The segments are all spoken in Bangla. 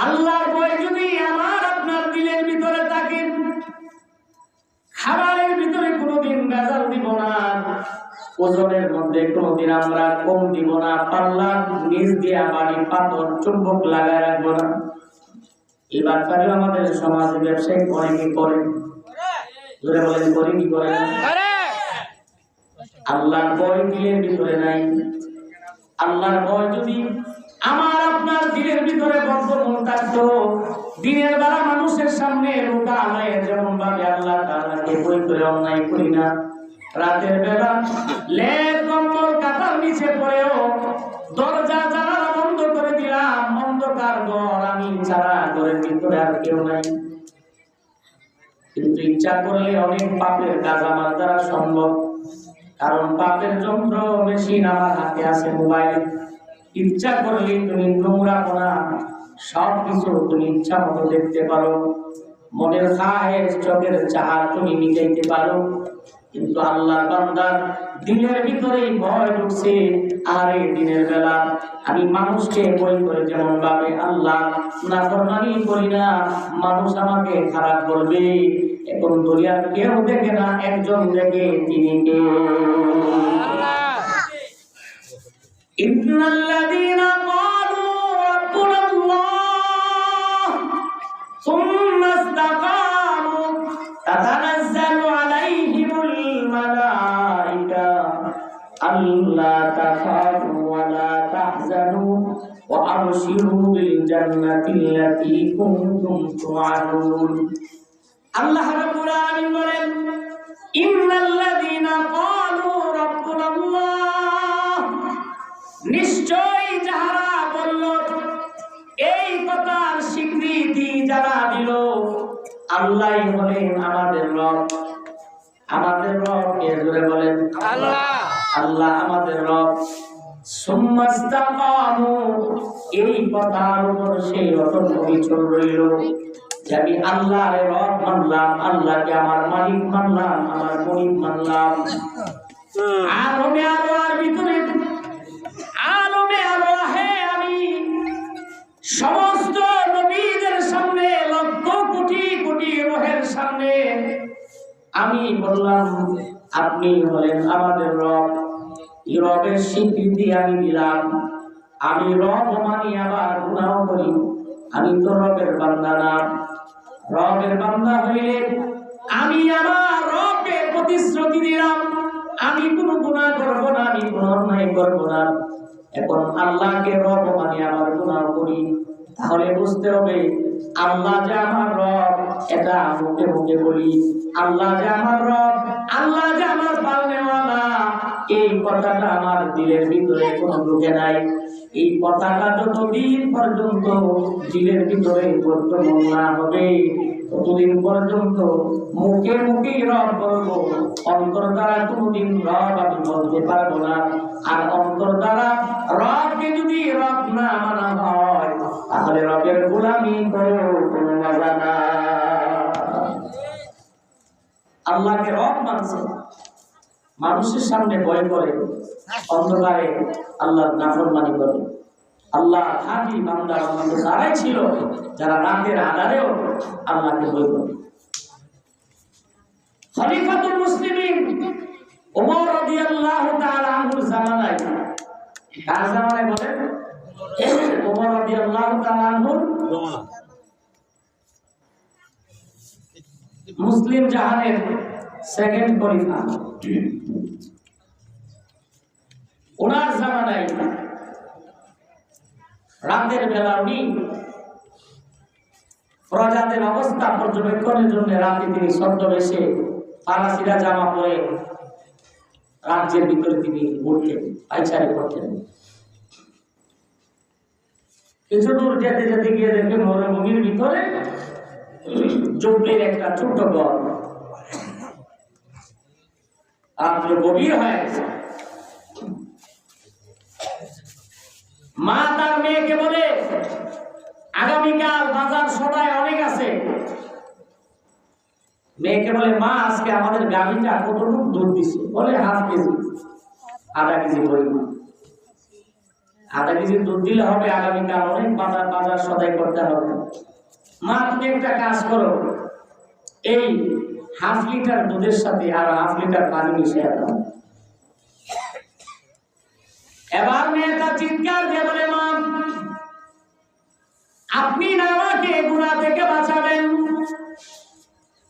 আল্লাহর ভয় যদি আমার আপনার দিলের ভিতরে থাকে, খাবারের ভিতরে কোনোদিন ভেজাল দিব না, ওজনের মধ্যে কোনোদিন আমরা কম দিব না, পাল্লার নিচ দিয়ে বাড়ি পাথর চুম্বক লাগায় রাখবো না। এই বাচ্চারা আমাদের সমাজে ব্যবসায়ী অনেকে করে, ধরে বলেন করে কি করে না? আল্লাহর ভয় দিলের ভিতরে নাই। আল্লাহর ভয় যদি আমার আপনার দিলের ভিতরে বর্তমান থাকতো, দিনের বেলা মানুষের সামনে রোগা আলায় যেমন ভাবে আল্লাহ তাআলাকে ভয় করে অন্যায় করি না, রাতের বেলা লেপ কম্বল কাঁথার নিচে পড়েও দরজা জানালা বন্ধ করে দিলাম, অন্ধকার ঘর, আমি ছাড়া ঘরের ভিতরে আর কেউ নাই, কিন্তু ইচ্ছা করলে অনেক পাপের কাজ আমার দ্বারা সম্ভব। কারণ পাপের যন্ত্র মেশিন আমার হাতে আছে, মোবাইল। ইচ্ছা করলে তুমি নোংরাপনা সবকিছু তুমি ইচ্ছা মতো দেখতে পারো, মনের খায়েশ চোখের চাহা তুমি মিটাইতে পারো। কিন্তু আল্লাহ বান্দার দিনের ভিতরে ভয় ঢুকছে, আর এই দিনের বেলা আমি মানুষকে ভয় করে যেমন ভাবে আল্লাহ নাফরমানি করি না, মানুষ আমাকে খারাপ বলবে। এখন দুনিয়ার কেউ দেখে না, একজন দেখে, তিনি কে? ইন্নাল্লাযীনা ক্বালু রাব্বুনা আল্লাহ সুম্মা ইসতাকামু তাতানাজ্জালু আলাইহিমুল মালায়েকা আল্লা তাখাফু ওয়া লা তাহজানু ওয়া আবশিরু বিল জান্নাতিল্লাতী কুনতুম তুআদুন। আল্লাহ রাব্বুল আলামিন বলেন, ইন্নাল্লাযীনা ক্বালু রাব্বুনা আল্লাহ, নিশ্চয়ই যারা বলল, এই কথার স্বীকৃতি যারা দিল, আল্লাহই হলেন আমাদের রব। আমাদের রব কে? জোরে বলেন আল্লাহ। আল্লাহ আমাদের রব। সুম্মা ইসতাকামু, এই কথার উপর সেই অটল অবিচল রইল যে আমি আল্লাহর রব মানলাম, আল্লাহকে আমার মালিক মানলাম, আমার মনিব মানলাম। আরবে আল্লাহর ভিতরে আলমে আল্লাহে আমি সমস্ত নবীদের সামনে, লক্ষ কোটি কোটি রূহের সামনে আমি বললাম, আপনি হলেন আমাদের রব। এই রবের স্বীকৃতি আমি দিলাম। আমি রব মানি, আবার গুনাহ করি। আমি তো রবের বান্দা না। রবের বান্দা হইলে আমি আমার রবকে প্রতিশ্রুতি দিলাম, আমি কোনো গুনাহ করব না, আমি কোনো অন্যায় করব না। এখন আল্লাহকে রব মানি, আবার গুনাহ করি, তাহলে বুঝতে হবে আল্লাহ যে আমার রব, এটা মুখে মুখে বলি। আল্লাহ যে আমার রব, আল্লাহ যে আমার পালনেওয়ালা, এই কথাটা আমার দিলের ভিতরে কোনো ঢুকে নাই। এই কথাটা যতদিন পর্যন্ত দিলের ভিতরে বর্তমান না হবে, ততদিন পর্যন্ত মুখে মুখে রব বলবো, অন্তর দ্বারা কোনদিন রব আমি বলতে পারবো না। আর অন্তর দ্বারা রবকে যদি রব না মানা হয়, তাহলে রবের গোলামি করে কোনো মজা না। আল্লাহকে রব মানছে, মানুষের সামনে ভয় করে, অন্ধকারে আল্লাহর নাফরমানি করে। আল্লাহ খাঁটি বান্দার মধ্যে তারাই ছিল যারা রাতের আঁধারেও আল্লাহকে ভয় করে। খলিফাতুল মুসলিমিন ওমর রাদিয়াল্লাহু তাআলা আনহুর জামানায়, কার জামানায় বলেন? ওমর রাদিয়াল্লাহু তাআলা আনহুর মুসলিম জাহানের সেকেন্ড খলিফা। ওনার জামানায় রাতের বেলা উনি প্রজাদের অবস্থা পর্যবেক্ষণের জন্য রাতে তিনি ছদ্মবেশে ফারাসিরা জামা পরে রাজ্যের ভিতরে তিনি ঘুরতেন, পাইচারি করতেন। কিছু দূর যেতে যেতে গিয়ে দেখবেন মরুভূমির ভিতরে জঙ্গলের একটা ছোট্ট ঘর, রাত্রে গভীর হয়ে গেছে। মা তার মেয়েকে বলে, আগামীকাল বাজার সদায় অনেক আছে। মেয়েকে বলে, মা আজকে আমাদের গাড়িটা কতটুকু দুধ দিছে? বলে ½ কেজি, ½ কেজি বই। আধা কেজি দুধ দিলে হবে, আগামীকাল অনেক বাজার সদাই করতে হবে। মা তুমি একটা কাজ করো, এই হাফ লিটার দুধের সাথে আর হাফ লিটার পানি মিশিয়ে দাও। এবার মেয়েটা চিৎকার দিয়ে বলে, মা আপনি না আমাকে গুনাহ থেকে বাঁচাবেন,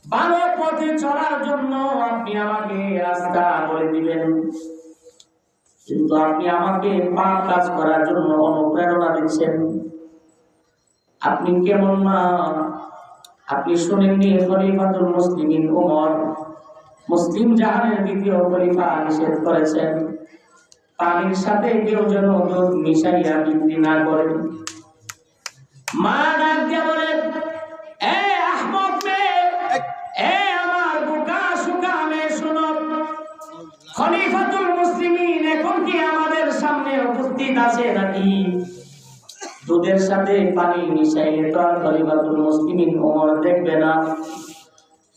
ভালো পথে চলার জন্য আপনি আমাকে রাস্তা বলে দিবেন, কিন্তু আপনি আমাকে পাপ কাজ করার জন্য অনুপ্রেরণা দিচ্ছেন। আপনি কেমন মা? আপনি শুনেননি খলিফাতুল মুসলিমিন ওমর, মুসলিম জাহানের দ্বিতীয় খলিফা, নিষেধ করেছেন পানির সাথে কেউ যেন দুধ মিশাইয়া বিক্রি না করে। মা ডাক দিয়ে বলেন, এ আহমদ মেয়ে, এ আমার বোকা সুকা মেয়ে, শোনো, খলিফাতুল মুসলিমিন এখন কি আমাদের সামনে উপস্থিত আছে নাকি? দুধের সাথে পানি মিশাইলে তো আর খলিফাতুল মুসলিমিন ওমর দেখবে না।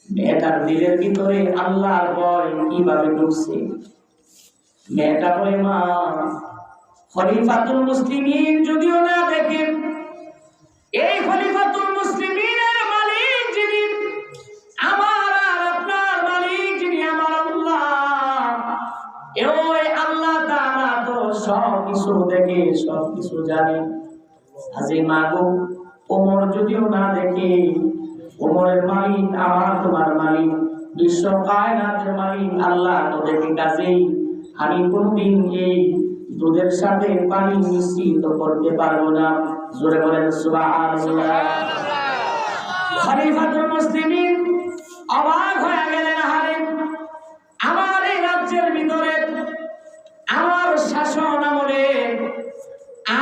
মেয়েটার দিলের ভিতরে আল্লাহর ভয় কিভাবে ঢুকছে। মেয়েটা বলে, মা খলিফাতুল মুসলিমিন যদিও না দেখেন, এই খলিফাতুল মুসলিমিনের মালিক যিনি, আমার আর আপনার মালিক যিনি, আমার আল্লাহ, ওই আল্লাহ তাআলা তো সব কিছু দেখে, সব কিছু জানে। আজি মাগো, ওমর যদিও না দেখে, ওমরের মালিক আমার তোমার মালিক, বিশ্ব কায়নাতের মালিক আল্লাহ তো দেখে, কাজেই আমি কোনদিন এই দুধের সাথে পানি মিশ্রিত করতে পারবো না। জোরে বলেন সুবহানাল্লাহ। খলিফাতুল মুসলিমিন অবাক হয়ে গেলেন, হারে আমার এই রাজ্যের ভিতরে আমার শাসন আমলে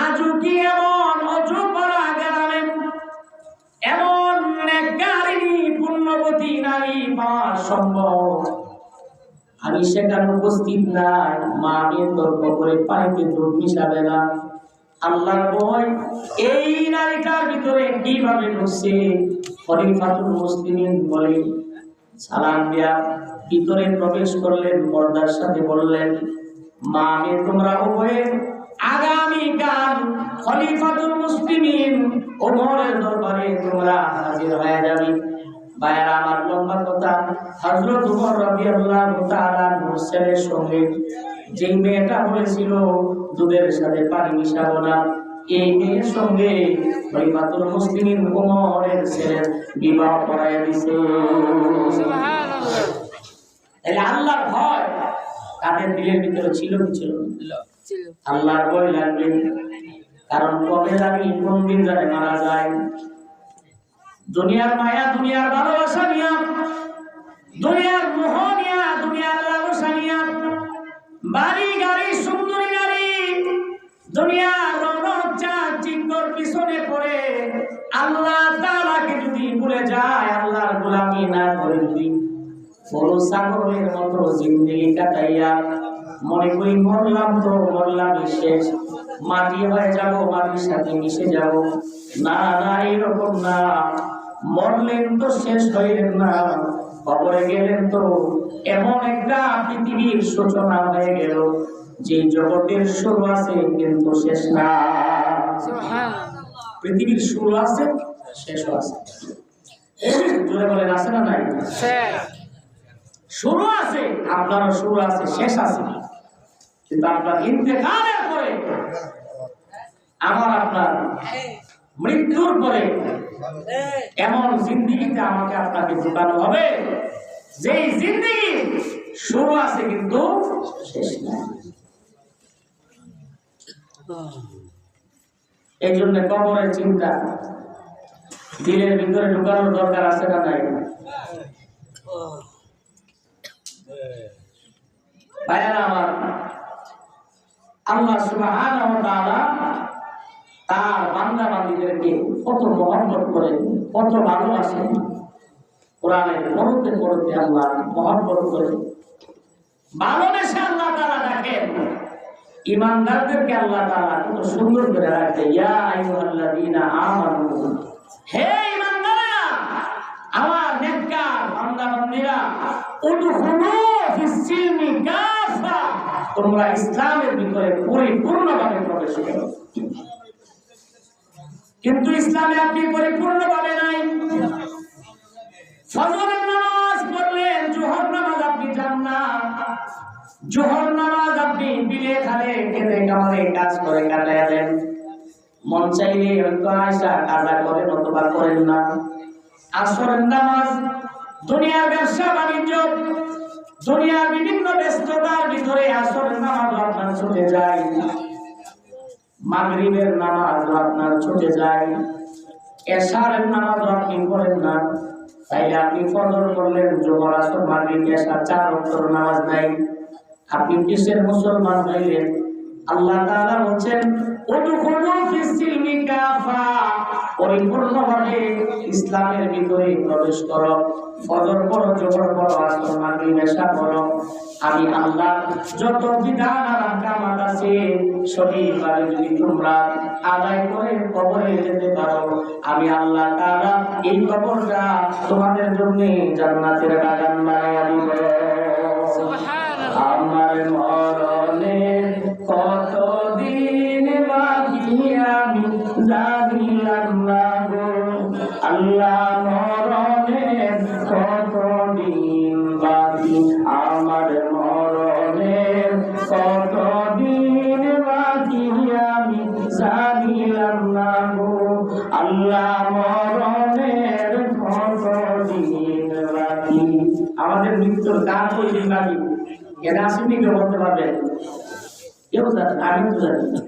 আজও কি এমন অজুবরা গ্রামে এমন নেককারিনী পুণ্যবতী নারী পাওয়া সম্ভব? আমি সেখানে উপস্থিত নাই, মা আমি তর্ক করে পানিতে দুধ মিশাবে না। আল্লাহর ভয় এই নারীটার ভিতরে কিভাবে ঢুকছে? খলিফাতুল মুসলিমিন বলে, সালাম দিয়া ভিতরে প্রবেশ করলেন, পর্দার সাথে বললেন, মা আমি তোমরা উভয়ে আগামীকাল খলিফাতুল মুসলিমিন ওমরের দরবারে তোমরা হাজির হয়ে যাবে। ভাইয়েরা আমার, লম্বা কথা, হযরত ওমর রাদিয়াল্লাহু তাআলা ছেলের সঙ্গে যেই মেয়েটা বলেছিল দুধের সাথে পানি মিশাবো না, এই মেয়ের সঙ্গে খলিফাতুল মুসলিমিন ওমরের ছেলের বিবাহ করাইয়া দিয়েছে। সুবহানাল্লাহ। তাহলে আল্লাহর ভয় তাদের দিলের ভিতরে ছিল কি ছিল? আল্লাহর ভয় লাগবে, কারণ কবে জানি কোন দিন জানে মারা যায়। দুনিয়ার মায়া, দুনিয়ার ভালোবাসা নিয়া, দুনিয়ার মোহ নিয়া, দুনিয়ার লালসা নিয়া, বাড়ি গাড়ি সুন্দরী নারী, দুনিয়ার রৌনক চাকচিক্যর পিছনে পড়ে আল্লাহ তাআলাকে যদি ভুলে যায়, আল্লাহর গোলামি না করে যদি বড় সাগরের মতো জিন্দেগি কাটাইয়া মনে করি মরলাম তো মরলাম শেষ, মাটি হয়ে যাব, মাটির সাথে মিশে যাব, না না, এরকম না। মরলেন তো শেষ হইলেন না, কবরে গেলেন তো এমন একটা পৃথিবীর সূচনা হয়ে গেল যে জগতের শুরু আছে কিন্তু শেষ না। পৃথিবীর শুরু আছে, শেষও আছে। জোরে বলেন, আছে না নাই? শুরু আছে, আপনারও শুরু আছে, শেষ আছে, কিন্তু আপনার ইন্তেকালের পরে, আমার আপনার মৃত্যুর পরে এমন জিন্দেগিতে আমাকে আপনাকে ঢুকানো হবে যেই জিন্দেগি শুরু আছে কিন্তু শেষ নাই। এই জন্য কবরের চিন্তা দিলের ভিতরে ঢুকানোর দরকার আছে না নাই? ভাইয়েরা আমার, আল্লাহ সুবহানাহু ওয়া তাআলা তার বান্দা বান্দীদেরকে কত মহব্বত করেন, কত ভালোবাসেন। কোরআনে পড়তে পড়তে আল্লাহ মহব্বত করেন, ভালোবেসে আল্লাহ তাআলা ডাকেন। ঈমানদারদেরকে আল্লাহ তাআলা কত সুন্দর করে রাখে, ইয়া আইয়ুহাল্লাযীনা আমানু, হে ঈমানদাররা, আমার নেককার বান্দা বান্দীরা, উদখুলু ফিস সিলমি কাফা, তোমরা ইসলামের ভিতরে পরিপূর্ণভাবে প্রবেশ করো। কিন্তু ইসলামে আপনি পরিপূর্ণভাবে নাই। ফজরের নামাজ পড়লেন, জোহর নামাজ আপনি জান না। জোহর নামাজ আপনি বিলে খালে খেতে কামারে কাজ করে কাটালেন। মন চাইলে হয়তো আয়সা কাজা করেন অথবা করেন না। আসরের নামাজ দুনিয়ার ব্যবসা বাণিজ্য, দুনিয়ার বিভিন্ন ব্যস্ততার ভিতরে আসরের নামাজ আপনার ছুটে যায়, মাগরিবের নামাজ আপনার ছুটে যায়, এশারের নামাজ আপনি পড়েন না। তাইলে আপনি ফজর পড়লেন, জোহর আসর মাগরিব এশা 4 ওয়াক্তের নামাজ নাই। আপনি কিসের মুসলমান হইলেন? আল্লাহ তাআলা বলেন উদখুলু ফিস সিলমি কাফা, পরিপূর্ণভাবে ইসলামের ভিতরে প্রবেশ করো। ফজর পড়ো, জোহর পড়ো, আসর মাগরিব এশা পড়ো। আমি আল্লাহ যত বিধান আর আহকাম আছে সঠিকভাবে যদি তোমরা আদায় করে কবরে যেতে পারো, আমি আল্লাহ তাআলা এই কবরটা তোমাদের জন্য জান্নাতের বাগান বানায়া দিব। সুবহানাল্লাহ। আমার মরণে কতদিন বাকি আমি জানিলাম না গো আল্লাহ, মরণে কতদিন বাকি, আমার মরণে কতদিন বাকি আমি জানিলাম না গো আল্লাহ, মরণের কতদিন বাকি। আমাদের মৃত্যুর কার কতদিন বাকি এটা আসেনি, কেউ বলতে পারবেন? কেউ জানেন? আমি তো জানি না।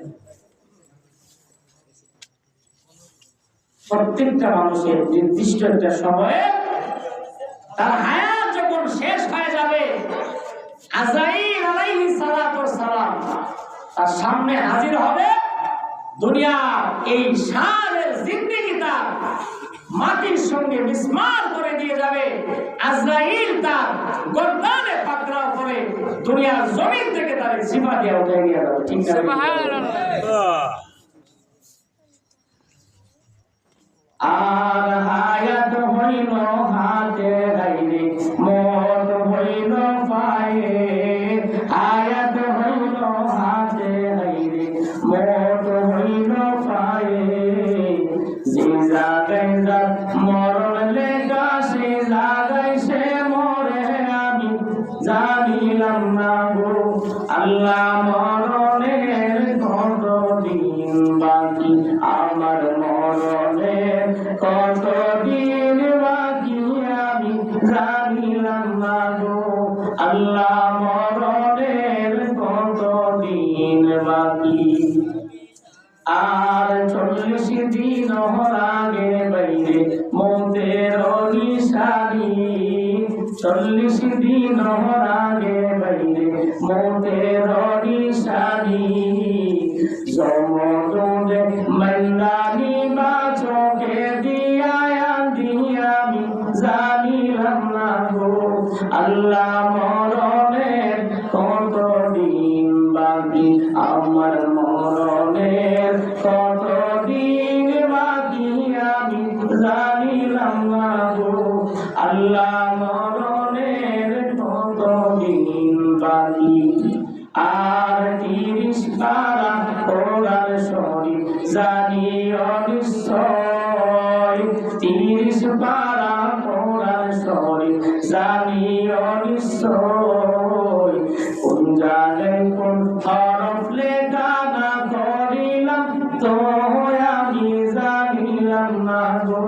প্রত্যেকটা মানুষের নির্দিষ্ট একটা সময়ে তার হায়াত যখন শেষ হয়ে যাবে, আজরাইল আলাইহিস সালাতু ওয়াস সালাম তার সামনে হাজির হবে। দুনিয়ার এই সারের জিন্দেগিটা মাটির সঙ্গে মিসমার করে দিয়ে যাবে। আজরাইল তার গর্দানে পাকড়াও করে দুনিয়ার জমিন থেকে তার জিহ্বা দিয়ে উঠে নিয়ে যাবে। ঠিক আছে? সুবহানাল্লাহ। আর হায়াত হইল হাতে হাইরে, মত হইল পায়ে, হায়াত হইল হাতে হাইরে, মত হইল পায়ে, যে জায়গায় মরণ লেখা সে জায়গায় সে মরে আমি জানিলাম না গো আল্লাহ, মরণের কতদিন বাকি, আমার মরণের কতদিন বাকি আমি জানিলাম না গো আল্লাহ, মরণের কতদিন বাকি। আর 40 দিন আগে বাইরে মৌতের নিশানি, 40 দিন আগে বাইরে মৌতের নিশানি, জমদুদে মন্দানি বা চোখে দিয়া আমি জানিলাম না গো আল্লাহ, মরণের কতদিন বাকি, আমার মরণের কতদিন বাকি আমি জানিলাম না গো আল্লাহ, মরণের কতদিন বাকি। আর 30 পারা পড়ার শরীর জানিও নিশ্চয়, 30 পারা পড়ার শরীর জানিও নিশ্চয়, কোন জায়গায় কোন হরফ লেখা না করিলাম তো আমি জানিলাম না গো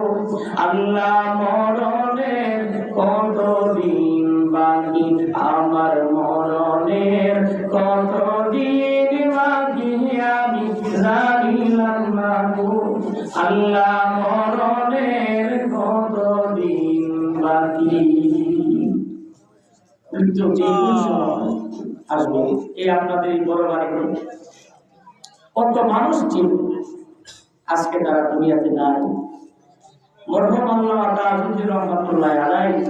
আল্লাহ, মরণের কতদিন বাকি, আমার মরণের কতদিন বাকি আমি জানিলাম না গো আল্লাহ, মরণের কতদিন বাকি। আসবে এই আপনাদের এই বড় বাড়িতে কত মানুষ ছিল আজকে তারা দুনিয়াতে নাই। মরহুম আল্লামা তাজউদ্দিন রহমাতুল্লাহ আলাইহি,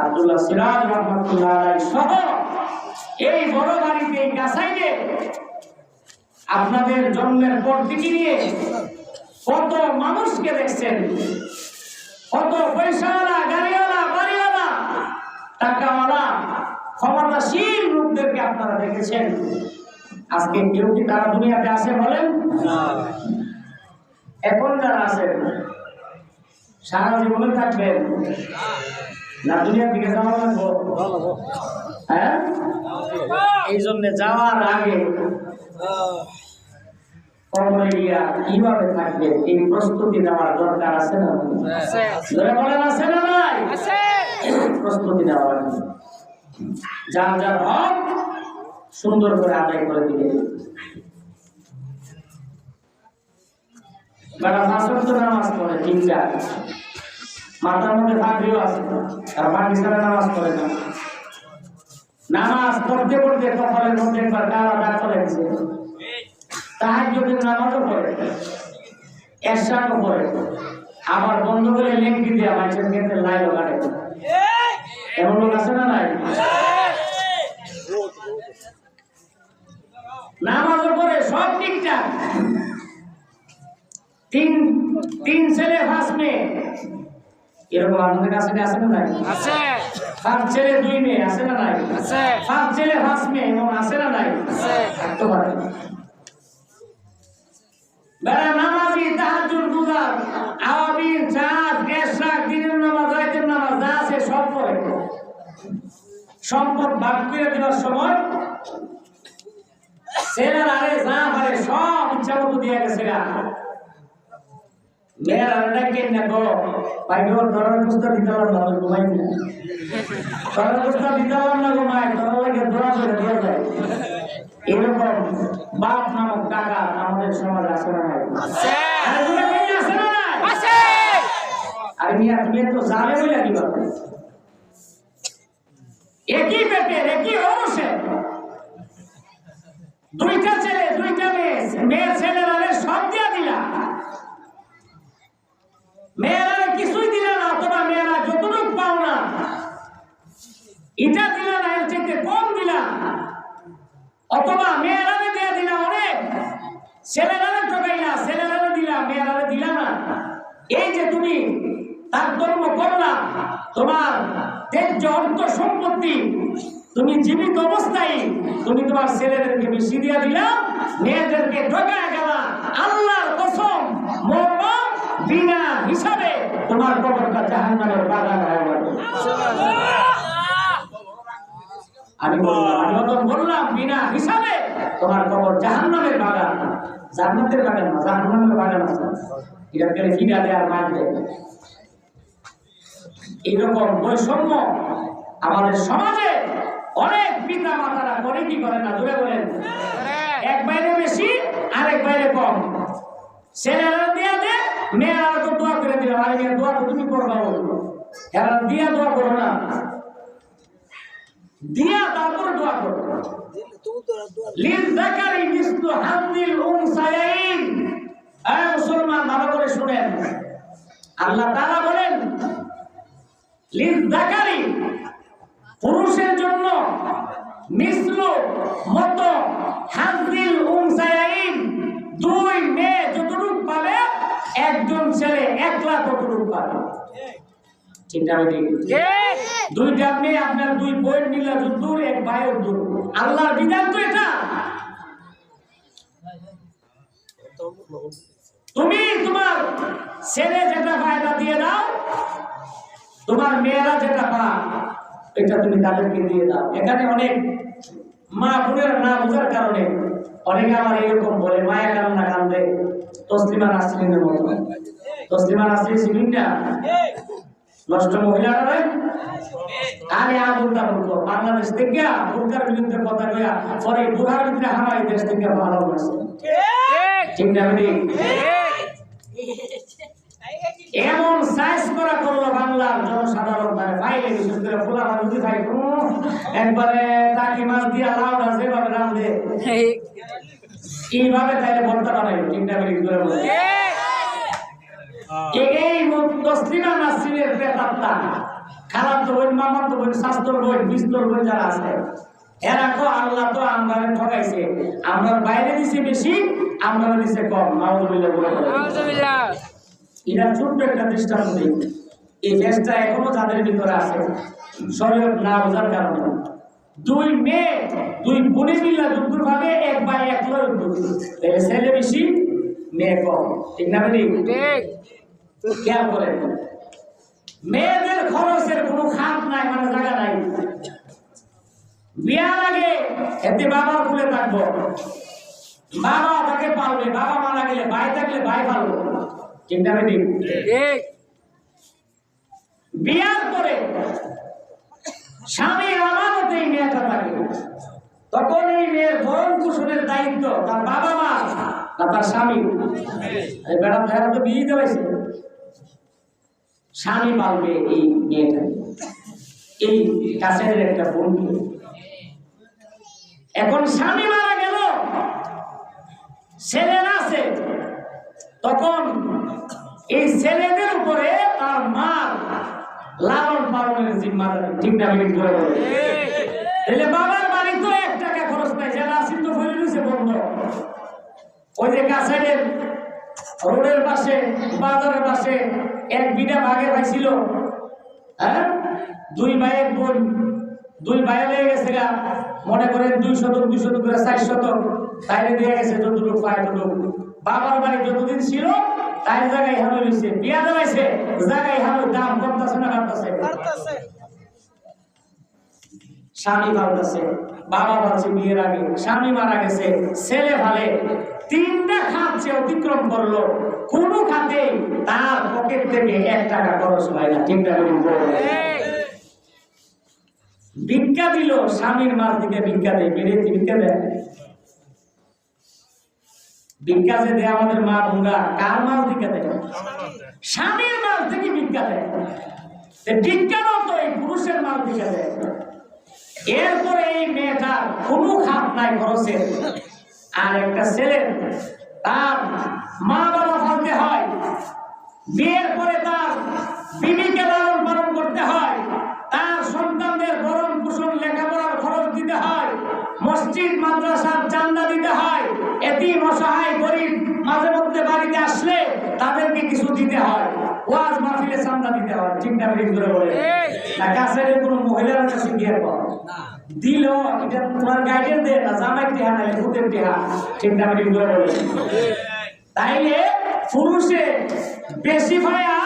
আব্দুল্লাহ সিরাজ রহমাতুল্লাহ আলাইহি সহ এই বড় বাড়িতে এই গাছাইতে আপনাদের জন্মের পর থেকে নিয়ে কত মানুষকে দেখছেন, কত পয়সাওয়ালা, গাড়িওয়ালা, বাড়িওয়ালা, টাকাওয়ালা, ক্ষমতাশীল লোকদেরকে আপনারা দেখেছেন। আজকে কেউ কি তারা দুনিয়াতে আছে বলেন? এখন যারা আছেন সারা জীবনে থাকবেন না দুনিয়ার দিকে যাওয়া লাগবো? হ্যাঁ, এই জন্য যাওয়ার আগে কবরে গিয়া কিভাবে থাকবে এই প্রস্তুতি নেওয়ার দরকার আছে না? বলেন আছে না নাই? প্রস্তুতি নেওয়া লাগবে। যার যার হক সুন্দর করে আদায় করে দিলে বেটা ফাঁসর তো নামাজ পড়ে তিনটা, মাথার মধ্যে ফাঁকরিও আছে, আর পাকিস্তানে নামাজ পড়ে না। নামাজ পড়তে পড়তে কপালের মধ্যে একবার কালা দাগ চলে গেছে। তাহাজ্জুদের নামাজও পড়ে, এশারও পড়ে, আবার বন্ধ করে লেঙ্কি দিয়ে মানুষের ক্ষেত্রে লাইনও কাটে। এমন লোক আছে না নাই? নামাজও পড়ে, সব ঠিকঠাক, তিন ছেলে 5 মেয়ে, এরকম আমাদের কাছে আছে না নাই? আছে। 5 ছেলে 2 মেয়ে আছে না নাই? আছে। 5 ছেলে 5 মেয়ে এমন আছে না নাই? আছে। থাকতে পারে। বেড়া নামাজি, তাহাজ্জুদ গুজার, আওয়াবিন, চাঁদ, এশরাক, দিনের নামাজ, রাতের নামাজ যা আছে সব পড়ে। সম্পদ ভাগ করে দেওয়ার সময় ছেলের আরে যা পারে সব ইচ্ছা মতো দিয়ে গেছে। মেয়ের আরেকটা না গো ভাই গো, ধরার প্রস্তাব দিতে পারলাম না, ঘুমাই না। ধরার প্রস্তাব দিতে পারলাম না গো মায়ের, ধরার লাগে দোয়া করে দিয়ে যায়। এরকম বাপ নামক টাকা আমাদের সমাজ আছে না নাই? আছে। আর মিয়া তুমি তো জানে বলে দিবা, একই পেটের একই ঔরসে 2টা ছেলে 2টা মেয়ে, মেয়ের ছেলেরা সব দিয়া দিলা, মেয়েরা কিছুই দিল না, অথবা মেয়েরা যতটুকু পাও না এটা দিল না, এর চেয়ে কম দিলা, অথবা মেয়েরা দিয়ে দিলা অনেক, ছেলেরা ঠকাইলা, ছেলেরা দিলা, মেয়েরা দিলা না। এই যে তুমি তার ধর্ম করলা, তোমার ত্যায্য অর্থ সম্পত্তি তুমি জীবিত অবস্থায় তুমি তোমার ছেলেদেরকে বেশি দিয়া দিলা, মেয়েদেরকে ঠকায় গেলা। আল্লাহর কসম, মরবা বিনা হিসাবে, তোমার কবরটা জাহান্নামের বাগান হয়ে যাবে। আমি বললাম বিনা হিসাবে তোমার কবর জাহান্নামের বাগান, জান্নাতের বাগান না, জাহান্নামের বাগান আছে। এটা করে ফিরা দেয় আর মারবে। এইরকম বৈষম্য আমাদের সমাজে অনেক পিতা মাতারা করে কি করে না? দূরে বলেন, এক বাইরে বেশি আরেক বাইরে কম। ছেলেরা দিয়া দে, মেয়েরা তো দোয়া করে দিলাম, আরে মেয়ে দোয়া তো তুমি করবা, এরা দিয়া দোয়া করো না, দিয়া তারপরে দোয়া করো। লিযযাকারি মিসলু হাযিল উনসায়াইন। এই মুসলমান ভালো করে শুনেন, আল্লাহ তাআলা বলেন লিযযাকারি, পুরুষের জন্য, মিসলু মত, হাযিল উনসায়াইন, 2 মেয়ে যতটুকু পাবে একজন ছেলে 1 লাখ ততটুকু পাবে। ঠিক না? ঠিক। 2টা মেয়ে আপনার 2 বোন মিলা যুদ্ধ, 1 ভাইয়ের যুদ্ধ, আল্লাহর বিধান তো এটা। তুমি তোমার ছেলে যেটা ফায়দা দিয়ে দাও, তোমার মেয়েরা যেটা পায় এটা তুমি তাদেরকে দিয়ে দাও। এখানে অনেক মা বোনের না বোঝার কারণে অনেকে আমার এরকম বলে, মায়া কান্না কান্দে তসলিমা নাসরিনের মতো। তসলিমা নাসরিন ছিলেন না নষ্ট মহিলারা নয়, আরে আবুলটা বলতো বাংলাদেশ থেকে বুরকার বিরুদ্ধে কথা কইয়া পরে বুরহার বিরুদ্ধে হামাই দেশ থেকে ভালো হয়েছে। ঠিক না? এমন সাইজ করা করলো বাংলার জনসাধারণ, ভাইলে বিশেষ করে ফুলা যদি ভাই একবারে টাকি মাছ দিয়া লাউ গাছ যেভাবে রান্ধে এইভাবে তাইলে ভর্তা বানাইল। ঠিক না? এই তসলিমা নাসরিনের প্রেতাত্মা, খারাপ তো বোন, মামার তো বোন, স্বাস্থ্যর বোন, বিস্তর বোন যারা আছে, এরা তো আল্লাহ তো আমরা ঠকাইছে, আমরা বাইরে দিছে বেশি, আমরা দিছে কম। নাউযুবিল্লাহ বলে এটা ছোট্ট একটা দৃষ্টান্ত। এই দেশটা এখনো যাদের ভিতরে আছে শরীয়ত না বোঝার কারণে 2 মেয়ে 2 বোনে মিল্লা যুদ্ধ ভাবে 1 ভাই 1 লড়, ছেলে বেশি মেয়ে কম, ঠিক না বেটি? খেয়াল করেন, মেয়েদের খরচের কোনো খাত নাই, মানে জায়গা নাই। বিয়ার আগে এতে বাবার কুলে থাকবো, বাবা তাকে পালবে, বাবা মারা গেলে ভাই থাকলে ভাই পালবো, ঠিক না বেটি? বিয়ার পরে স্বামীর আমানতে এই মেয়েটা থাকে, তখন এই মেয়ের ভরণ পোষণের দায়িত্ব তার বাবা মা না তার স্বামী। বেড়া ভাইরা তো বিয়ে দেওয়াইছে, স্বামী পালবে এই মেয়েটা, এই কাছের একটা বন্ধু। এখন স্বামী মারা গেল, ছেলেরা আছে, তখন এই ছেলেদের উপরে তার মা লালন পালনের জিম্মাদারি, ঠিক না বেটি? তাহলে বাবার বাড়ি তো 1 টাকা খরচ নাই, যারা আসিল তো ফেলে দিয়েছে বন্ধ। ওই যে কাছের রোডের পাশে, বাজারের পাশে 1 বিঘা ভাগে পাইছিল, হ্যাঁ, 2 ভাই 1 বোন, 2 ভাই লেগে গেছে গা, মনে করেন 2 শতক 2 শতক করে 4 শতক তাইলে দিয়ে গেছে, যতটুকু পায় ততটুকু। বাবার বাড়ি যতদিন ছিল তাই জায়গায় হানো হয়েছে, বিয়া দেওয়াইছে জায়গায় হানো, দাম কমতেছে না বাড়তেছে? স্বামী পাল্টাছে, বাবা পালছে বিয়ের আগে, স্বামী মারা গেছে, ছেলে ভালে, 3টা খাত সে অতিক্রম করলো, কোন খাতে তার পকেট থেকে 1 টাকা খরচ হয় না, ঠিক না? ভিক্ষা দিল, স্বামীর মাল থেকে ভিক্ষা দেয়, বেড়েতে ভিক্ষা দেয়, ভিক্ষা যে দেয় আমাদের মা বোনরা, কার মাল থেকে দেয়? স্বামীর মাল থেকে ভিক্ষা দেয়। ভিক্ষা তো এই পুরুষের মাল থেকে দেয়। এরপরে এই মেয়েটার কোনো খাত নাই খরচের, আর একটা ছেলে তার মা বাবা ফালতে হয়, বিয়ের পরে তার বিবিকে লালন পালন করতে হয়, তার সন্তানদের ভরণ পোষণ লেখাপড়ার খরচ দিতে হয়, মসজিদ মাদ্রাসার চান্দা দিতে হয়, এতিম অসহায় গরিব মাঝে মধ্যে বাড়িতে আসলে তাদেরকে কিছু দিতে হয়, ওয়াজ মাহফিলে চান্দা দিতে হয়, ঠিক না বেটি? বলে না কাছের কোনো মহিলার কাছে গিয়ে দিল, এটা তোমার গাইডের দেয় না, জামাই টেহা নাই ভূতের টেহা, ঠিক না বেটি? বলে তাইলে পুরুষে বেশি ভায়া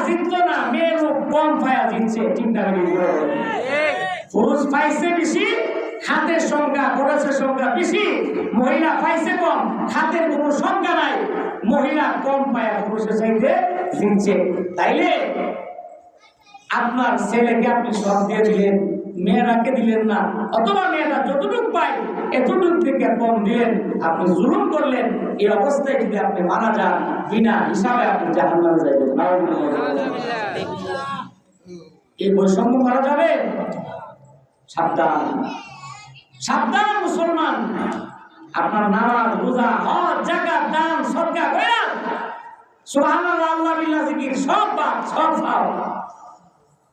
জিততো না, মেয়ের কম ভায়া জিতছে, ঠিক না বেটি? পুরুষ পাইছে বেশি, হাতের সংখ্যা খরচের সংখ্যা বেশি, মহিলা পাইছে কম, হাতের কোনো সংখ্যা নাই, মহিলা কম পায়া পুরুষের চাইতে জিতছে। তাইলে আপনার ছেলেকে আপনি সব দিয়ে দিলেন, মেয়েরাকে দিলেন না, অথবা মেয়েরা যতটুকু পায় এতটুকু থেকে কম দিলেন, আপনি জুলুম করলেন। এই অবস্থায় যদি আপনি মারা যান, বিনা হিসাবে আপনি জাহান্নামে যাবেন। এই বৈষম্য করা যাবে? সাবধান, সাবধান মুসলমান। আপনার নামাজ, রোজা, হজ, যাকাত, দান, সদকা করে সুবহানাল্লাহ, আল্লাহ বিল্লাহ জিকির সব বাদ, সব খাও।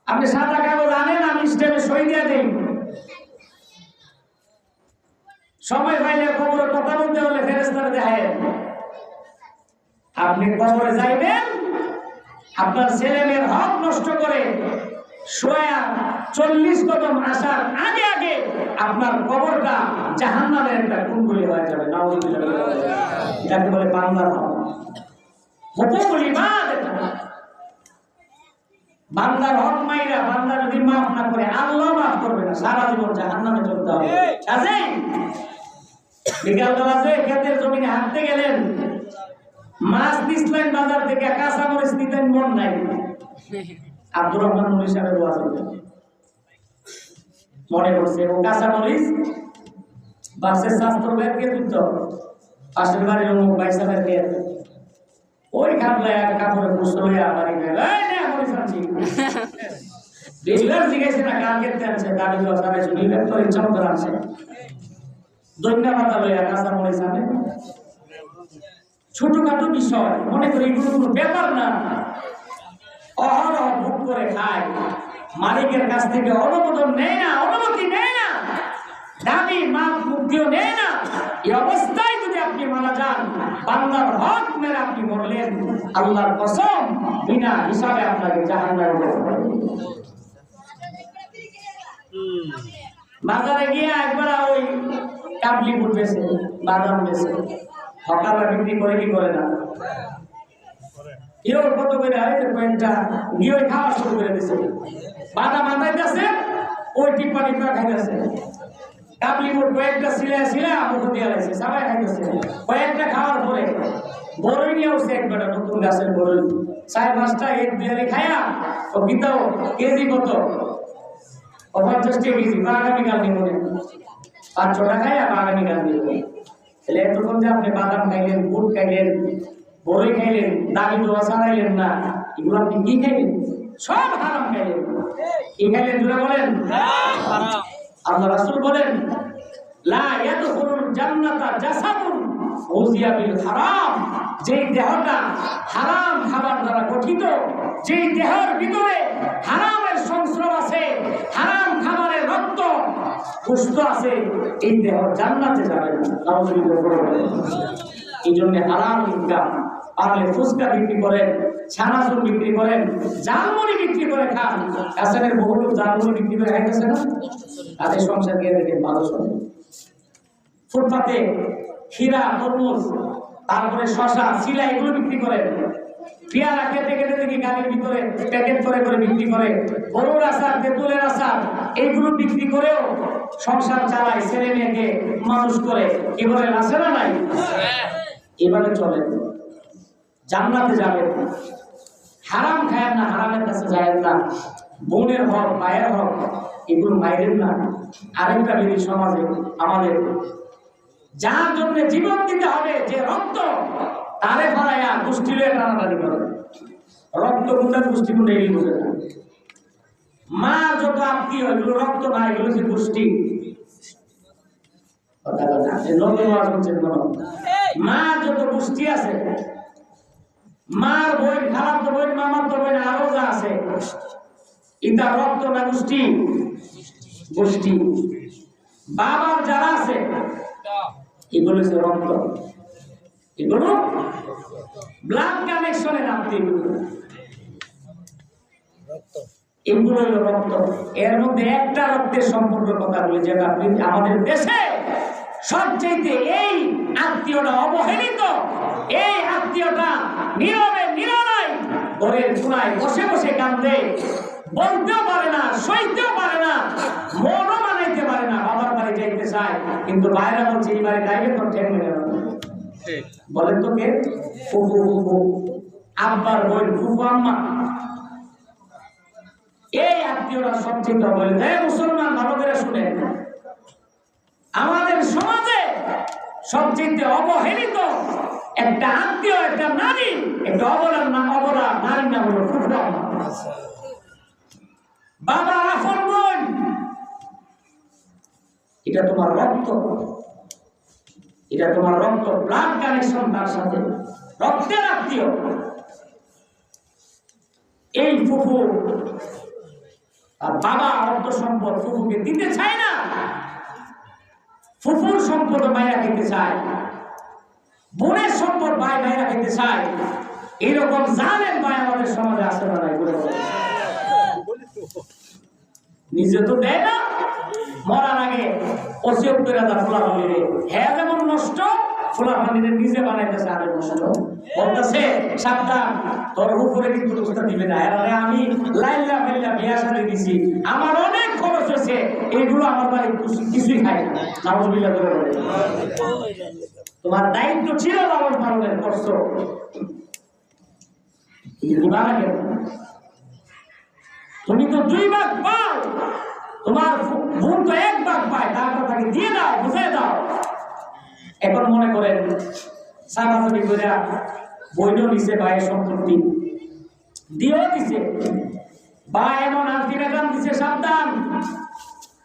আপনি সাদা কাগজ আনেন, আমি স্টেপে সই দিয়ে দিই। সময় পাইলে কবরে কথা বলতে হলে ফেরেশতারা দেখায়। আপনি কবরে যাইবেন, আপনার ছেলে মেয়ের হক নষ্ট করে 40 কদম আসার আগে আগে আপনার কবরটা জাহান্নামের একটা কুণ্ডলী হয়ে যাবে। নাউযুবিল্লাহ। এটাকে বলে বান্দার হক, হুকুকুল ইবাদ। বান্দার হক মাইরা বান্দা যদি মাফ না করে, আল্লাহ মাফ করবে না, সারা জীবন জাহান্নামে চলতে হবে। আছে বিকালবেলা যে ক্ষেতের জমিনে হাঁটতে গেলেন, মাছ দিছিলেন বাজার থেকে, কাঁচা মরিচ নিতেন, মন নাই। আব্দুর রহমান মরিচ সাহেবের ওয়াজ মনে করছে, ও কাঁচা মরিচ বাসের শাস্ত্র ব্যাগকে তুলত, পাশের বাড়ির অমুক ভাই সাহেবের দিয়ে ওই খাবলায় কাপড়ে বসে বাড়ি গেল, মরিচ আনছি। বেশিরভাগ জিজ্ঞাসা না কান কেটে আনছে, দাবি ইচ্ছা মতো আনছে, দৈন্যা পাতা লইয়া কাঁচা মরিচ আনে। ছোটখাটো বিষয় মনে করি এগুলো কোনো ব্যাপার না। অহরহ ভোগ করে খায়, মালিকের কাছ থেকে অনুমোদন নেয় না, অনুমতি নেয় না, দাবি মাপ মুক্তিও নেয় না। এই অবস্থায় যদি আপনি মারা যান, বান্দার হক মেরে আপনি মরলেন, আল্লাহর কসম বিনা হিসাবে আপনাকে জাহান্নামে যেতে হবে। বাজারে গিয়ে একবার ওই কাবলি বুট বেছে, বাদাম বেছে, হকাররা বিক্রি করে কি করে না? কেউ কত করে হয়েছে কয়েকটা নিয়ে খাওয়া শুরু করে দিচ্ছে, বাদা বাঁধাইতেছে, ওই টিপ্পা টিপ্পা খাইতেছে, কাবলি মোট কয়েকটা সিলে মুখ দিয়ে লাগছে, সবাই খাইতেছে। কয়েকটা খাওয়ার পরে বড়ই নিয়ে উঠছে একবার, নতুন গাছের বড়ই 4-5টা এক বিয়ারি খায়া ও গীতাও কেজি কত 50 টাকা কেজি, আগামীকাল নিব 5-6টা খায়া আগামীকাল নিব। তাহলে এতক্ষণ যে আপনি বাদাম খাইলেন, বুট খাইলেন, বড়ই খাইলেন, দাবি দোয়া ছাড়াইলেন না, এগুলো আপনি কি খাইলেন? সব হারাম খাইলেন। কি খাইলেন জুড়ে বলেন? আল্লাহ রাসূল বলেন, লা ইয়াদখুলুল জান্নাতা জাসাদুন উযিয়া বিল হারাম। যেই দেহটা হারাম খাবার দ্বারা গঠিত, যেই দেহের ভিতরে হারামের সংস্রব আছে, হারাম খাবারের রক্ত পুষ্ট আছে, এই দেহ জান্নাতে যাবে না। নাউযুবিল্লাহ বলেন। এই জন্য হারাম ইনকাম, পারলে ফুচকা বিক্রি করেন, ছানাচুর বিক্রি করেন, জালমুড়ি বিক্রি করে খান। কাছের বহু লোক জালমুড়ি বিক্রি করে খাইতেছে না, তাদের সংসার গিয়ে দেখেন ভালো চলে। ফুটপাতে ক্ষীরা, তরমুজ, তারপরে শশা, চিলা এগুলো বিক্রি করেন। পেয়ারা কেটে কেটে দেখি গাড়ির ভিতরে প্যাকেট করে করে বিক্রি করে। গরুর আচার, তেঁতুলের আচার এইগুলো বিক্রি করেও সংসার চালায়, ছেলে মেয়েকে মানুষ করে। এবারে আছে না নাই? এবারে চলেন, জান্নাতে যাবেন। হারাম খায়েন না, হারামের কাছে যায় না। বোনের হক, মায়ের হক, এগুলো মায়ের না। আরেকটা বিধি সমাজে আমাদের, যার জন্য জীবন দিতে হবে, যে রক্ত, তারে ফলাইয়া গোষ্ঠী লয়ে টানাটানি করে। রক্ত কোনটা, গোষ্ঠী কোনটা, এই বুঝে না। মা যত আত্মীয়, এগুলো রক্ত না, এগুলো যে গোষ্ঠী। মা যত গোষ্ঠী আছে, মার বোন, খালাত বোন, মামার বোন, আরো যা আছে, এটা রক্ত না গোষ্ঠী? গোষ্ঠী। বাবার যারা আছে এগুলো হচ্ছে রক্ত, এগুলো ব্লাড কানেকশনের আত্মীয়, এগুলো হলো রক্ত। এর মধ্যে একটা রক্তের সম্পর্কের কথা বলি, যেটা আপনি আমাদের দেশে সবচেয়ে এই আত্মীয়টা অবহেলিত। এই আত্মীয়টা নীরবে নীরবাই ঘরের কোনায় বসে বসে কাঁদে, বলতেও পারে না, সইতেও পারে না, মনও মানাইতে পারে না। বাবার বাড়ি যাইতে চায়, কিন্তু বাইরে বলছে এই বাড়ি যাইবে তোর ঠেক মেরে না। বলেন তো কে? ফুফু, ফুফু, আব্বার বোন, ফুফু, আম্মা। এই আত্মীয়রা সবচেয়ে অবহেলিত। মুসলমান ভালো করে শুনেন, আমাদের সমাজে সবচেয়ে অবহেলিত একটা আত্মীয়, একটা নারী, একটা অবলা নারীর নাম হলো ফুফু আম্মা। বাবা আপন বোন, এটা তোমার রক্ত, এটা তোমার রক্ত, ব্লাড কানেকশন তার সাথে, রক্তের আত্মীয়। এই ফুফু আর বাবা অর্থ সম্পদ ফুফুকে দিতে চায় না, ফুফুর সম্পদ মায়েরা খেতে চায়, বোনের সম্পদ ভাই ভাইরা খেতে চায়। এইরকম জানেন ভাই আমাদের সমাজে আসে না নাই? নিজে তো দেয় না, মরার আগে অসিয়ত করে দা ফুলা ফালিরে, হ্যাঁ যেমন নষ্ট, ফুলা ফালিরে নিজে বানাইতেছে আরে নষ্ট। বলতেছে সাবধান, তোর উপরে কিন্তু বুঝতে দিবে না। এরারে আমি লাইল্লা ফাইল্লা বিয়া শাদী দিছি, আমার অনেক খরচ হয়েছে, এইগুলো আমার বাড়ি কিছুই খাই না। নাউজুবিল্লাহ করে বলে, তোমার দায়িত্ব ছিল লালন পালনের, করছো গুনাহ কেন? তুমি তো 2 ভাগ পাও, তোমার বোন তো 1 ভাগ পায়, তারপর তাকে দিয়ে দাও, বুঝিয়ে দাও। এখন মনে করেন সাফাসাফি করে বইনও দিছে, ভাইয়ের সম্পত্তি দিয়েও দিছে, বা এমন আলটিমেটাম দিছে, সাবধান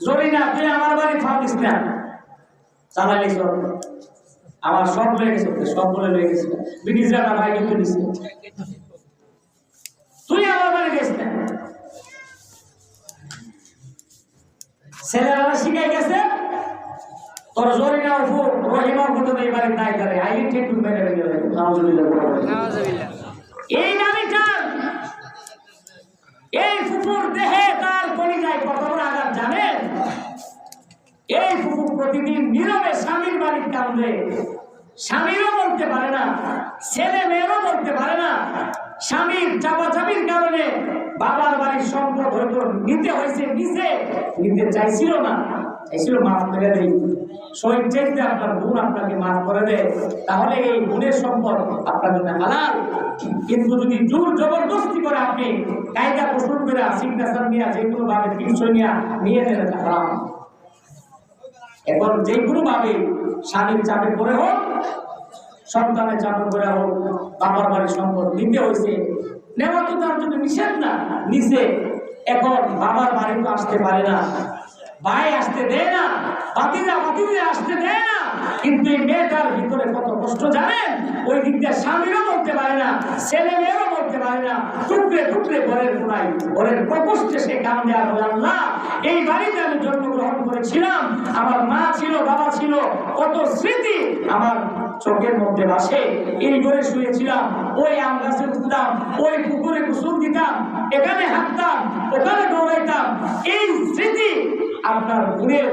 জরিনা তুই আমার বাড়ি ফাও দিস না, চালাইলি সব, আমার সব লয়ে গেছে, সব বলে লয়ে গেছে, ব্রিটিশরা ভাই কিন্তু দিছে, তুই আমার বাড়ি গেছ না। ছেলেরা শিখাই গেছে তোর জরিনা উফু রহিমা উফু তো এই বাড়ির দায় করে, আই ঠিক মেরে গেলে নাউজুবিল্লাহ। এই নারীটা এই ফুফুর দেহে তার কলিজায় কত বড় আঘাত জানেন? এই ফুফু প্রতিদিন নীরবে স্বামীর বাড়ির কান্দে, স্বামীরও বলতে পারে না, ছেলে মেয়েরও বলতে পারে না। স্বামীর চাপাচাপির কারণে বাবার বাড়ির সম্পদ হয়তো নিতে হয়েছে, নিতে চাইছিল না, চাইছিল মাফ করে দেয়। শহীদ চাইতে আপনার বোন আপনাকে মাফ করে দেয়, তাহলে এই বোনের সম্পদ আপনার জন্য হালাল। কিন্তু যদি জোর জবরদস্তি করে আপনি কায়দা কসুর করে সিগনেচার নিয়ে যে কোনো ভাবে টিউশন নিয়ে নেন, হারাম। এখন যে কোনো ভাবে স্বামীর চাপে পড়ে হোক, সন্তানের চাপে পড়ে হোক, বাবার বাড়ির সম্পদ নিতে হয়েছে, নেওয়া তো তার জন্য নিষেধ না, নিচে। এখন বাবার বাড়ি তো আসতে পারে না, ভাই আসতে দেয় না, ভাতিজা আসতে দেয় না, কিন্তু এই মেয়েটার ভিতরে কত কষ্ট জানেন? ওই দিক দিয়ে স্বামীরও বলতে পারে না, ছেলে মেয়েরও বলতে পারে না, টুকরে টুকরে ঘরের কোনায় ঘরের প্রকোষ্ঠে সে কাম দেওয়া বলে, আল্লাহ এই বাড়িতে আমি জন্মগ্রহণ করেছিলাম, আমার মা ছিল, বাবা ছিল, কত স্মৃতি আমার চোখের মধ্যে ভাসে। এই ঘরে শুয়েছিলাম, ওই আম গাছে উঠতাম, ওই পুকুরে গোসল দিতাম, এখানে হাঁটতাম, ওখানে দৌড়াইতাম। এই স্মৃতি আপনার বোনের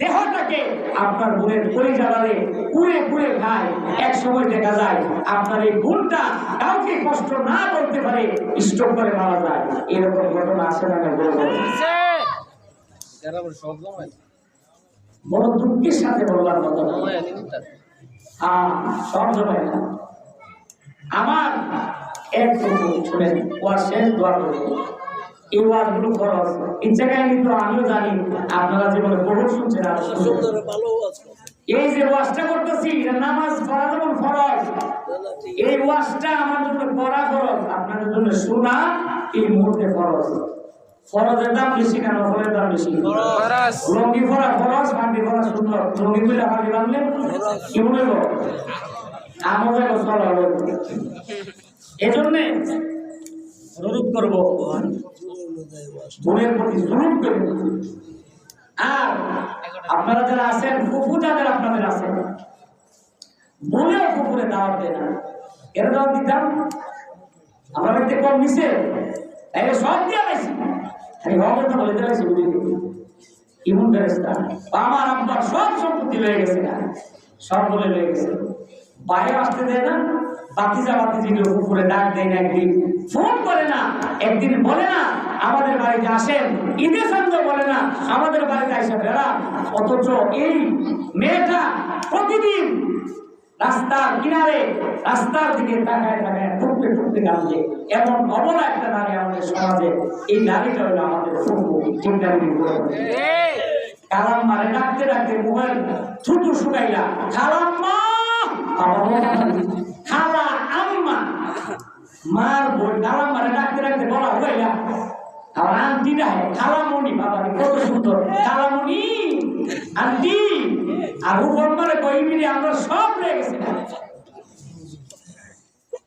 দেহটাকে, আপনার বোনের পরিচালনে পুড়ে পুড়ে খায়। এক সময় দেখা যায় আপনার এই বোনটা কাউকে কষ্ট না করতে পারে, স্ট্রোক করে মারা যায়। এরকম ঘটনা আছে না? বড় দুঃখের সাথে বলবার কথা, সব জমায় না। আমার এক শুনেন, ওয়াজ শেষ দোয়া করবো। এই ওয়াজগুলো খরচ, এই জায়গায় কিন্তু আমিও জানি, আপনারা জীবনে বহু শুনছেন। এই যে ওয়াজটা করতেছি, নামাজ পড়া যেমন ফরজ, এই ওয়াজটা আমার জন্য পড়া ফরজ, আপনাদের জন্য শোনা এই মুহূর্তে ফরজ। ফরজের দাম বেশি না নফলের দাম বেশি? লঙ্গি পড়া ফরজ, পান্ডি পড়া সুন্দর। লঙ্গি পড়া পান্ডি বানলে কি বলব, আমাদের চলা হবে। এজন্য অনুরোধ করবো, বোনের প্রতি জুলুম করবেন। আর আপনারা যারা আছেন, ফুফু যাদের আপনাদের আছেন, বোনেও ফুফুরে দাওয়াত দেয় না। এর দাওয়াত দিতাম আমরা দেখতে কম নিছে, তাইলে সব দিয়ে গেছি, খালি কথা বলে দিয়েছি। ইমন ফেরেশতা আমার আব্বার সব সম্পত্তি লয়ে গেছে, না সব বলে লয়ে গেছে, বাইরে আসতে দেয় না। বাতিজা বাতিজিগুলো উপরে ডাক দেয় না, একদিন ফোন করে না, একদিন বলে না আমাদের বাড়িতে আসেন, ঈদের সঙ্গে বলে না আমাদের বাড়িতে আসে বেড়া। অথচ এই মেয়েটা প্রতিদিন রাস্তার কিনারে, রাস্তার দিকে তাকায় তাকায় টুকতে টুকতে কাঁদছে। এমন অবলা একটা নারী আমাদের সমাজে, এই নারীটা হলো আমাদের ফুফু। কালাম মারে ডাকতে ডাকতে মোবাইল থুতু শুকাইলা, খালাম্মা, খালা আম্মা, মার বই কালাম মারে ডাকতে ডাকতে বলা হইলা। আমার আন্টি ডাকে খালামণি, বাবা কত সুন্দর খালামণি, আন্টি। আর উপর মারে কই মিলে আমরা সব রয়ে গেছি।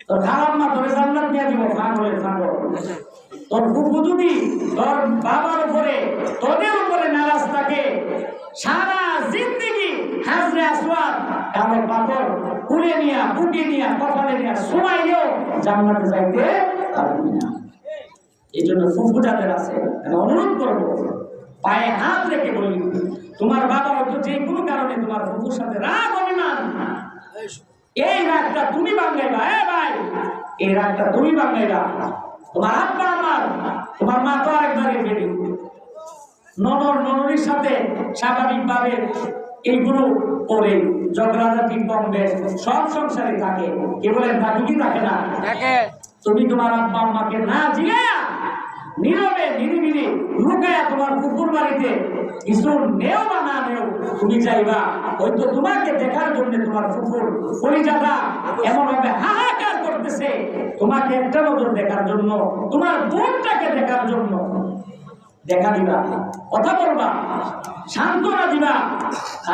তোর খালাম্মা তোরে জান্নাত নিয়ে দিব, পাগলের পাগল। তোর ফুফু যদি তোর বাবার উপরে, তোদের উপরে নারাজ থাকে, সারা জিন্দেগি হাজরে আসওয়াদ কালো পাথর কুলে নিয়া, বুকে নিয়া, কপালে নিয়া শোনাইলেও জান্নাতে যাইতে পারবি না। এই জন্য ফুফু যাদের আছে, আমি অনুরোধ করবো, পায়ে হাত রেখে বলি, তোমার বাবা হয়তো যে কোনো কারণে তোমার ফুফুর সাথে রাগ অভিমান, এই রাগটা তুমি ভাঙাইবা। ভাই, এই রাগটা তুমি ভাঙাইবা। তোমার আব্বা আমার, তোমার মা তো আরেকবারে বেরি, ননর ননরির সাথে স্বাভাবিকভাবে এইগুলো করে ঝগড়াঝাটি কম বেশ সব সংসারে থাকে। কে বলেন থাকে কি থাকে না? তুমি তোমার আব্বা আম্মাকে না জিগায়া নীরবে নিরিবিলি লুকায়া তোমার কুকুর বাড়িতে কিছু নেও বা না নেও, তুমি চাইবা হয়তো তোমাকে দেখার জন্য তোমার কুকুর পরিজাদা এমন ভাবে হাহাকার করতেছে, তোমাকে একটা নজর দেখার জন্য, তোমার বোনটাকে দেখার জন্য। দেখা দিবা, কথা বলবা, সান্ত্বনা দিবা,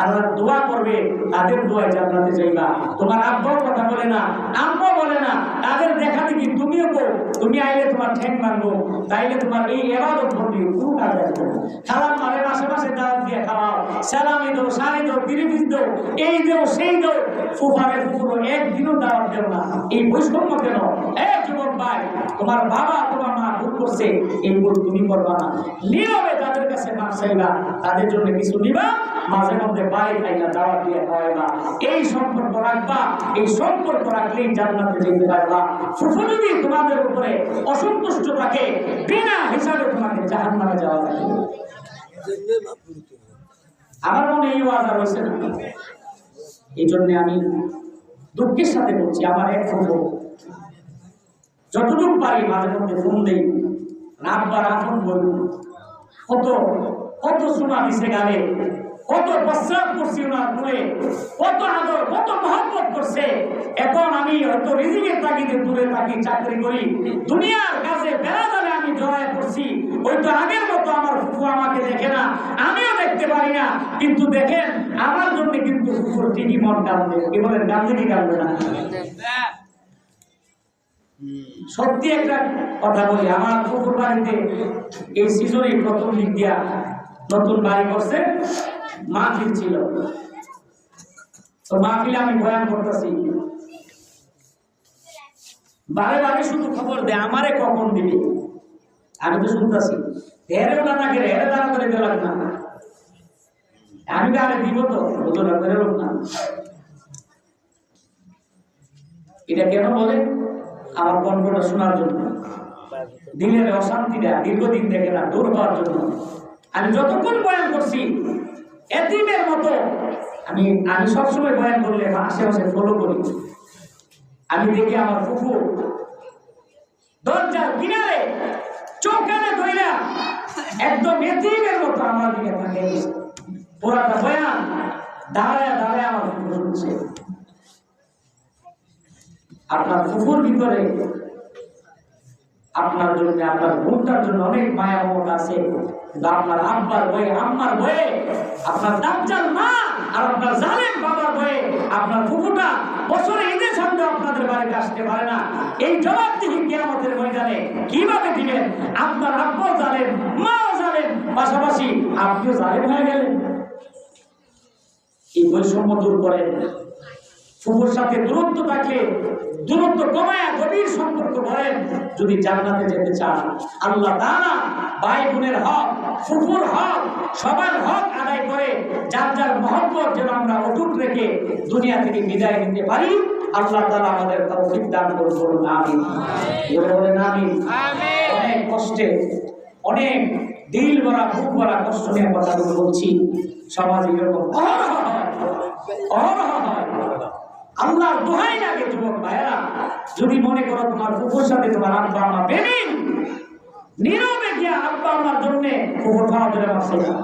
আর দোয়া করবে, তাদের দোয়ায় জান্নাতে যাইবা। তোমার আব্বাও কথা বলে না, আম্মা বলে না, তাদের দেখা দেখি তুমিও গো, তুমি আইলে তোমার ঠ্যাং ভাঙবো, তাইলে তোমার এই ইবাদত বন্দি কোনো কাজ আসবে না। খালাম মারের আশেপাশে দাওয়াত দিয়ে খাওয়াও, সালামি দাও, শাড়ি দাও, তিরিপিস দাও, এই দাও সেই দাও, ফুফারে ফুফুরো একদিনও দাওয়াত দেও না। এই বৈষম্য কেন? যুবক ভাই, তোমার বাবা তোমার মা ভুল করছে, এই ভুল তুমি করবা না। নীরবে তাদের কাছে মাপ চাইবা, তাদের জন্য কিছু নিবা, মাঝে মধ্যে বাড়ি খাইয়া দাওয়াত দিয়ে খাওয়াইবা, এই সম্পর্ক রাখবা, এই সম্পর্ক রাখলেই জান্নাতে যেতে পারবা। ফুফু যদি তোমাদের উপরে অসন্তুষ্ট থাকে, বিনা হিসাবে তোমাকে জাহান্নামে যাওয়া লাগে। আমার মনে এই ওয়াজ আর হয়েছে না, এই জন্য আমি দুঃখের সাথে বলছি, আমার এক ফুফু যতটুকু পারি মাঝে মধ্যে ফোন দেই, রাতবার আপন বলব, কত কত সোনা দিছে গালে, কত প্রস্রাব করছি ওনার মনে, কত আদর, কত মহব্বত করছে। এখন আমি হয়তো রিজিকের তাগিদে দূরে থাকি, চাকরি করি, দুনিয়ার কাছে বেড়াদারে আমি জড়ায় পড়ছি। ওই তো আগের মতো আমার ফুফু আমাকে দেখে না, আমিও দেখতে পারি না, কিন্তু দেখেন আমার জন্য কিন্তু ফুফুর ঠিকই মন কাঁদবে। কি বলেন, কাঁদবে কি কাঁদবে না? সত্যি একটা কথা বলি, আমার ফুফুর বাড়িতে এই সিজনে প্রথম দিক দিয়া নতুন বাড়ি করছে, মাহফিল ছিল। তো মাহফিলে আমি বয়ান করতেছি, বারে বারে শুধু খবর দেয় আমারে কখন দিবি। আমি তো শুনতেছি হেরে দানা করে হেরে দানা করে দিলাম না, আমি তো আরে দিব তো বোঝা করে না। এটা কেন বলে? আমার কণ্ঠটা শোনার জন্য, দিনের অশান্তিটা দীর্ঘদিন দেখে না দূর হওয়ার জন্য। আমি যতক্ষণ বয়ান করছি এতিমের মতো, আমি সবসময় বয়ান করলে আশেপাশে ফলো করি। আমি দেখি আমার ফুফু দরজার কিনারে চোখানে ধইরা একদম এতিমের মতো আমার দিকে থাকে। পুরাটা বয়ান দাঁড়ায় দাঁড়ায় আমার ফুফু শুনছে। আপনার ফুফুর ভিতরে আপনার জন্য, আপনার বোনটার জন্য অনেক মায়া মমতা আছে, কিন্তু আপনার আব্বার বয়ে, আম্মার বয়ে, আপনার দাজ্জাল মা আর আপনার জালেম বাবার বয়ে আপনার ফুফুটা বছরে ঈদের সামনে আপনাদের বাড়িতে আসতে পারে না। এই জবাবদিহি কিয়ামতের ময়দানে কিভাবে দিবেন? আপনার আব্বাও জালেম, মাও জালেম, পাশাপাশি আপনিও জালেম হয়ে গেলেন। এই বৈষম্য দূর করেন। ফুফুর সাথে দূরত্ব থাকলে দূরত্ব কমায়া গভীর সম্পর্ক করেন। যদি জান্নাতে যেতে চান, আল্লাহ তাআলা ভাই বোনের হক, ফুফুর হক, সবার হক আদায় করে যার যার মহব্বত যেন আমরা অটুট রেখে দুনিয়া থেকে বিদায় নিতে পারি। আল্লাহ তাআলা আমাদের তৌফিক দান করুন, বলুন আমিন। বলেন আমিন। অনেক কষ্টে, অনেক দিল ভরা, বুক ভরা কষ্ট নিয়ে কথাগুলো বলছি। সমাজে এরকম অহরহ হয়। আল্লাহর দোহাই লাগে যুবক ভাইয়েরা, যদি মনে করো তোমার ফুফুর সাথে তোমার আব্বা আম্মা বেমিন, নীরবে গিয়া আব্বা আম্মার জন্য ফুফুর খাওয়া ধরে বাঁচে না।